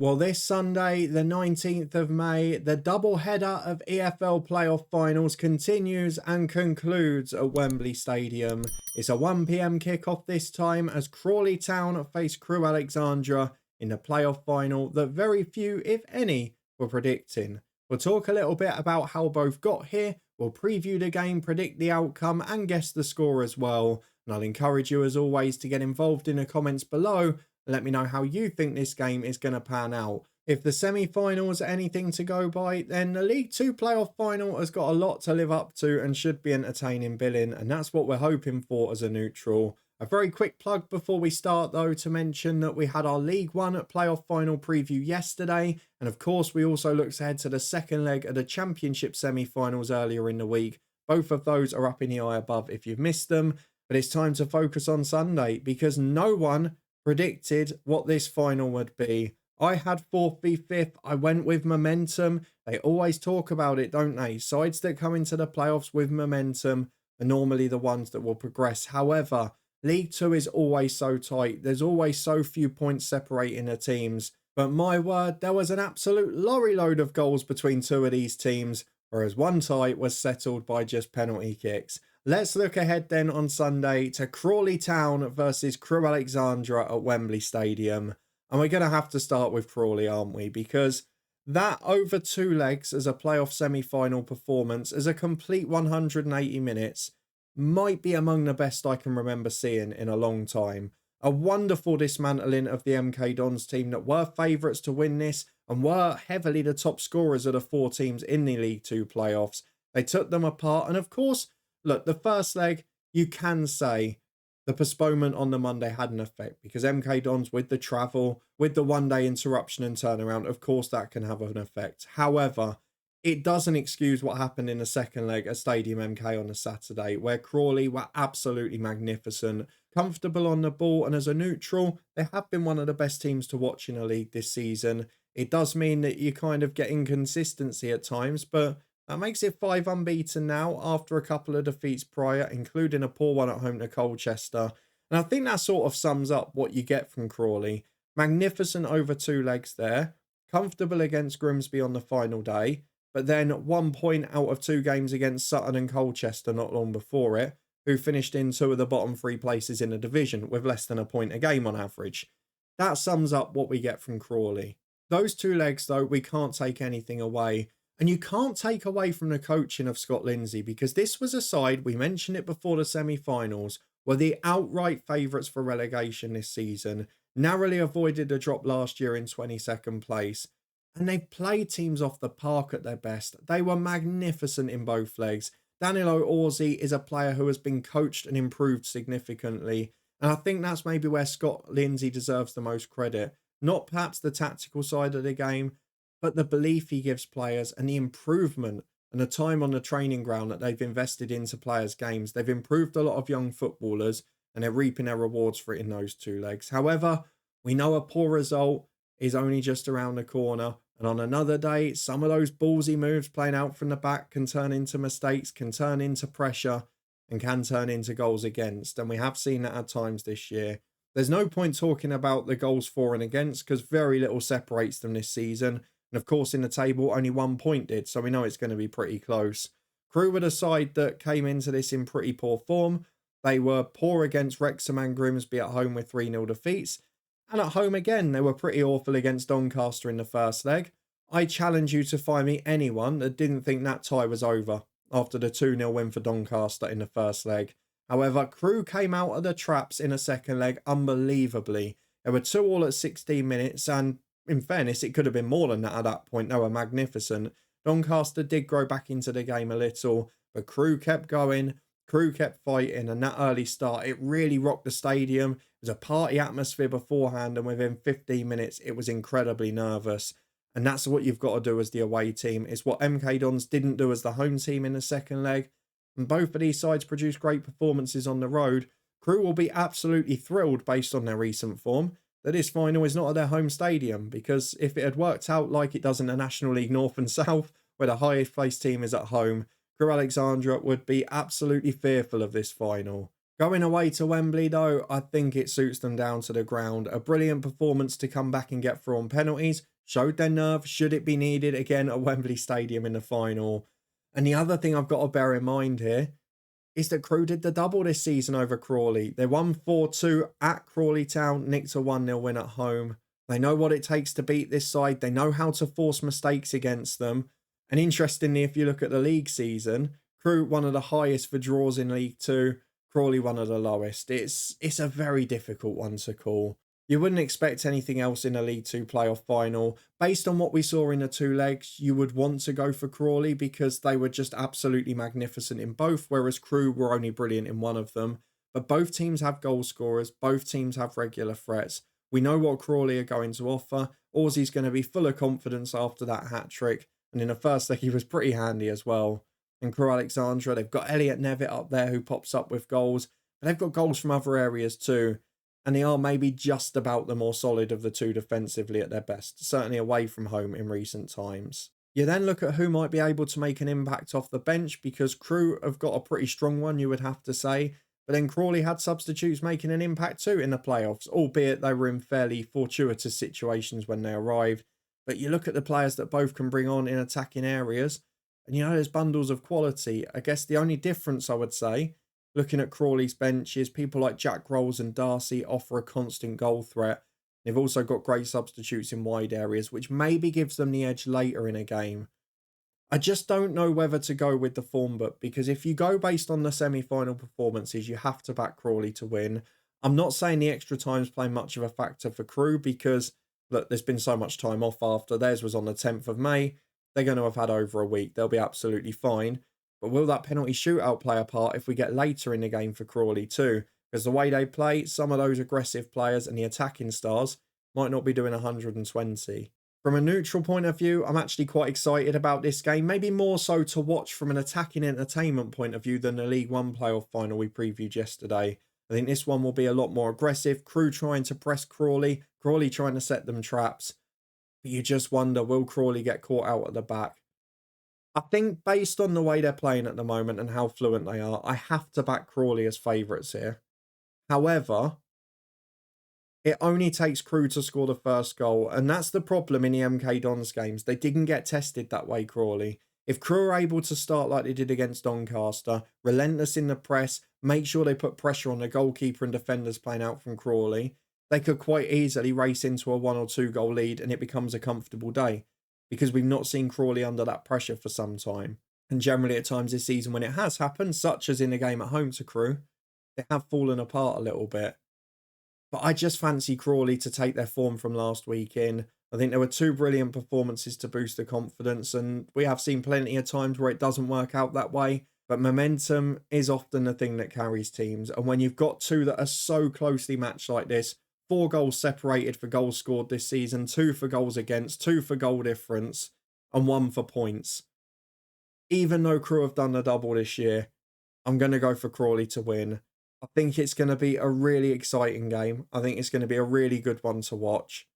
Well, this Sunday, the 19th of May, the double-header of EFL playoff finals continues and concludes at Wembley Stadium. It's a 1 p.m. kickoff this time as Crawley Town face Crewe Alexandra in the playoff final that very few, if any, were predicting. We'll talk a little bit about how both got here, we'll preview the game, predict the outcome and guess the score as well. And I'll encourage you as always to get involved in the comments below. Let me know how you think this game is going to pan out. If the semi-finals are anything to go by, then the League 2 playoff final has got a lot to live up to and should be entertaining billing, and that's what we're hoping for as a neutral. A very quick plug before we start though to mention that we had our League 1 playoff final preview yesterday, and of course we also looked ahead to the second leg of the Championship semi-finals earlier in the week. Both of those are up in the eye above if you've missed them, but it's time to focus on Sunday because no one predicted what this final would be. I had 4th v 5th. I went with momentum. They always talk about it, don't they? Sides that come into the playoffs with momentum are normally the ones that will progress. However, League 2 is always so tight. There's always so few points separating the teams. But my word, there was an absolute lorry load of goals between two of these teams, whereas one tie was settled by just penalty kicks. Let's look ahead then on Sunday to Crawley Town versus Crewe Alexandra at Wembley Stadium. And we're going to have to start with Crawley, aren't we? Because that over 2 legs as a playoff semi-final performance as a complete 180 minutes might be among the best I can remember seeing in a long time. A wonderful dismantling of the MK Dons team that were favourites to win this and were heavily the top scorers of the 4 teams in the League 2 playoffs. They took them apart and of course, look, the first leg, you can say the postponement on the Monday had an effect because MK Dons with the travel, with the one-day interruption and turnaround, of course that can have an effect. However, it doesn't excuse what happened in the second leg at Stadium MK on the Saturday, where Crawley were absolutely magnificent, comfortable on the ball, and as a neutral, they have been one of the best teams to watch in the league this season. It does mean that you kind of get inconsistency at times, but that makes it 5 unbeaten now after a couple of defeats prior, including a poor one at home to Colchester. And I think that sort of sums up what you get from Crawley. Magnificent over 2 legs there. Comfortable against Grimsby on the final day. But then 1 point out of 2 games against Sutton and Colchester not long before it, who finished in 2 of the bottom 3 places in the division with less than a point a game on average. That sums up what we get from Crawley. Those 2 legs, though, we can't take anything away. And you can't take away from the coaching of Scott Lindsay because this was a side, we mentioned it before the semi-finals, were the outright favourites for relegation this season, narrowly avoided a drop last year in 22nd place. And they've played teams off the park at their best. They were magnificent in both legs. Danilo Orsi is a player who has been coached and improved significantly. And I think that's maybe where Scott Lindsay deserves the most credit. Not perhaps the tactical side of the game, but the belief he gives players and the improvement and the time on the training ground that they've invested into players' games. They've improved a lot of young footballers and they're reaping their rewards for it in those 2 legs. However, we know a poor result is only just around the corner. And on another day, some of those ballsy moves playing out from the back can turn into mistakes, can turn into pressure and can turn into goals against. And we have seen that at times this year. There's no point talking about the goals for and against because very little separates them this season. And of course, in the table, only 1 point did, so we know it's going to be pretty close. Crewe were the side that came into this in pretty poor form. They were poor against Wrexham and Grimsby at home with 3-0 defeats. And at home again, they were pretty awful against Doncaster in the first leg. I challenge you to find me anyone that didn't think that tie was over after the 2-0 win for Doncaster in the first leg. However, Crewe came out of the traps in the second leg unbelievably. There were 2-2 at 16 minutes and in fairness, it could have been more than that at that point. They were magnificent. Doncaster did grow back into the game a little, but Crewe kept going. Crewe kept fighting, and that early start, it really rocked the stadium. It was a party atmosphere beforehand, and within 15 minutes, it was incredibly nervous. And that's what you've got to do as the away team. It's what MK Dons didn't do as the home team in the second leg. And both of these sides produced great performances on the road. Crewe will be absolutely thrilled based on their recent form that this final is not at their home stadium, because if it had worked out like it does in the National League North and South, where the highest placed team is at home, Crewe Alexandra would be absolutely fearful of this final. Going away to Wembley, though, I think it suits them down to the ground. A brilliant performance to come back and get through on penalties. Showed their nerve, should it be needed, again at Wembley Stadium in the final. And the other thing I've got to bear in mind here is that Crewe did the double this season over Crawley. They won 4-2 at Crawley Town, nicked a 1-0 win at home. They know what it takes to beat this side. They know how to force mistakes against them. And interestingly, if you look at the league season, Crewe one of the highest for draws in League Two, Crawley one of the lowest. It's a very difficult one to call. You wouldn't expect anything else in a League Two playoff final. Based on what we saw in the two legs, you would want to go for Crawley because they were just absolutely magnificent in both, whereas Crewe were only brilliant in one of them. But both teams have goal scorers. Both teams have regular threats. We know what Crawley are going to offer. Orsie's going to be full of confidence after that hat-trick. And in the first leg, he was pretty handy as well. In Crewe Alexandra, they've got Elliot Nevitt up there who pops up with goals. But they've got goals from other areas too. And they are maybe just about the more solid of the two defensively at their best, certainly away from home in recent times. You then look at who might be able to make an impact off the bench, because Crewe have got a pretty strong one, you would have to say. But then Crawley had substitutes making an impact too in the playoffs, albeit they were in fairly fortuitous situations when they arrived. But you look at the players that both can bring on in attacking areas, and you know there's bundles of quality. I guess the only difference I would say, looking at Crawley's bench, is people like Jack Rolls and Darcy offer a constant goal threat. They've also got great substitutes in wide areas, which maybe gives them the edge later in a game. I just don't know whether to go with the form book, because if you go based on the semi-final performances, you have to back Crawley to win. I'm not saying the extra times play much of a factor for Crewe, because look, there's been so much time off after. Theirs was on the 10th of May. They're going to have had over a week. They'll be absolutely fine. But will that penalty shootout play a part if we get later in the game for Crawley too? Because the way they play, some of those aggressive players and the attacking stars might not be doing 120. From a neutral point of view, I'm actually quite excited about this game. Maybe more so to watch from an attacking entertainment point of view than the League One playoff final we previewed yesterday. I think this one will be a lot more aggressive. Crewe trying to press Crawley. Crawley trying to set them traps. But you just wonder, will Crawley get caught out at the back? I think based on the way they're playing at the moment and how fluent they are, I have to back Crawley as favourites here. However, it only takes Crewe to score the first goal, and that's the problem in the MK Dons games. They didn't get tested that way, Crawley. If Crewe are able to start like they did against Doncaster, relentless in the press, make sure they put pressure on the goalkeeper and defenders playing out from Crawley, they could quite easily race into a 1 or 2 goal lead and it becomes a comfortable day. Because we've not seen Crawley under that pressure for some time. And generally at times this season when it has happened, such as in the game at home to Crewe, they have fallen apart a little bit. But I just fancy Crawley to take their form from last week in. I think there were 2 brilliant performances to boost the confidence, and we have seen plenty of times where it doesn't work out that way. But momentum is often the thing that carries teams. And when you've got 2 that are so closely matched like this, 4 goals separated for goals scored this season, 2 for goals against, 2 for goal difference, and 1 for points. Even though Crewe have done the double this year, I'm going to go for Crawley to win. I think it's going to be a really exciting game. I think it's going to be a really good one to watch.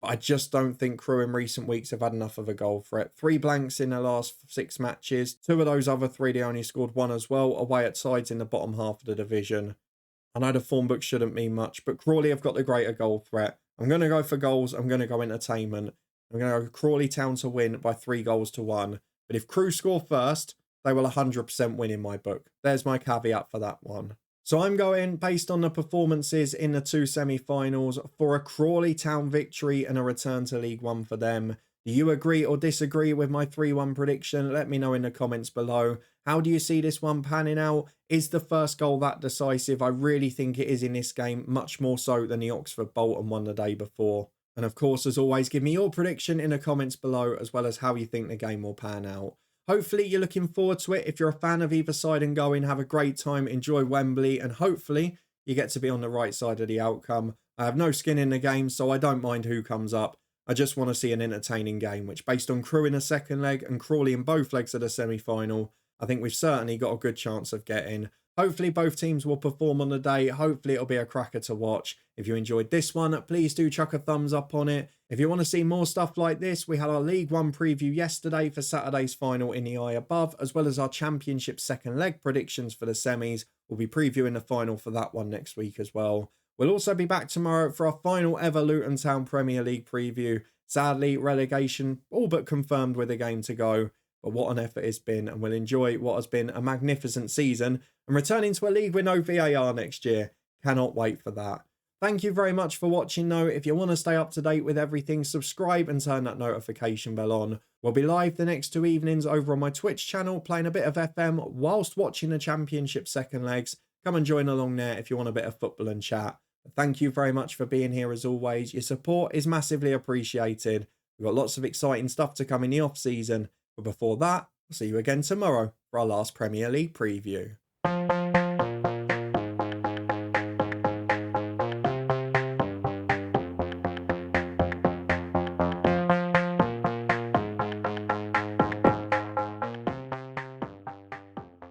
But I just don't think Crewe in recent weeks have had enough of a goal threat. 3 blanks in their last 6 matches. 2 of those other 3, they only scored 1 as well, away at sides in the bottom half of the division. I know the form book shouldn't mean much, but Crawley have got the greater goal threat. I'm going to go for goals. I'm going to go entertainment. I'm going to go Crawley Town to win by 3 goals to 1. But if Crewe score first, they will 100% win in my book. There's my caveat for that one. So I'm going, based on the performances in the 2 semi-finals, for a Crawley Town victory and a return to League One for them. Do you agree or disagree with my 3-1 prediction? Let me know in the comments below. How do you see this one panning out? Is the first goal that decisive? I really think it is in this game, much more so than the Oxford Bolton one the day before. And of course, as always, give me your prediction in the comments below, as well as how you think the game will pan out. Hopefully you're looking forward to it. If you're a fan of either side and going, have a great time, enjoy Wembley, and hopefully you get to be on the right side of the outcome. I have no skin in the game, so I don't mind who comes up. I just want to see an entertaining game, which based on Crewe in the second leg and Crawley in both legs of the semi-final, I think we've certainly got a good chance of getting. Hopefully both teams will perform on the day. Hopefully it'll be a cracker to watch. If you enjoyed this one, please do chuck a thumbs up on it. If you want to see more stuff like this, we had our League One preview yesterday for Saturday's final in the eye above, as well as our Championship second leg predictions for the semis. We'll be previewing the final for that one next week as well. We'll also be back tomorrow for our final ever Luton Town Premier League preview. Sadly, relegation all but confirmed with a game to go. But what an effort it's been, and we'll enjoy what has been a magnificent season and returning to a league with no VAR next year. Cannot wait for that. Thank you very much for watching though. If you want to stay up to date with everything, subscribe and turn that notification bell on. We'll be live the next 2 evenings over on my Twitch channel playing a bit of FM whilst watching the Championship second legs. Come and join along there if you want a bit of football and chat. But thank you very much for being here as always. Your support is massively appreciated. We've got lots of exciting stuff to come in the off season. But before that, I'll see you again tomorrow for our last Premier League preview.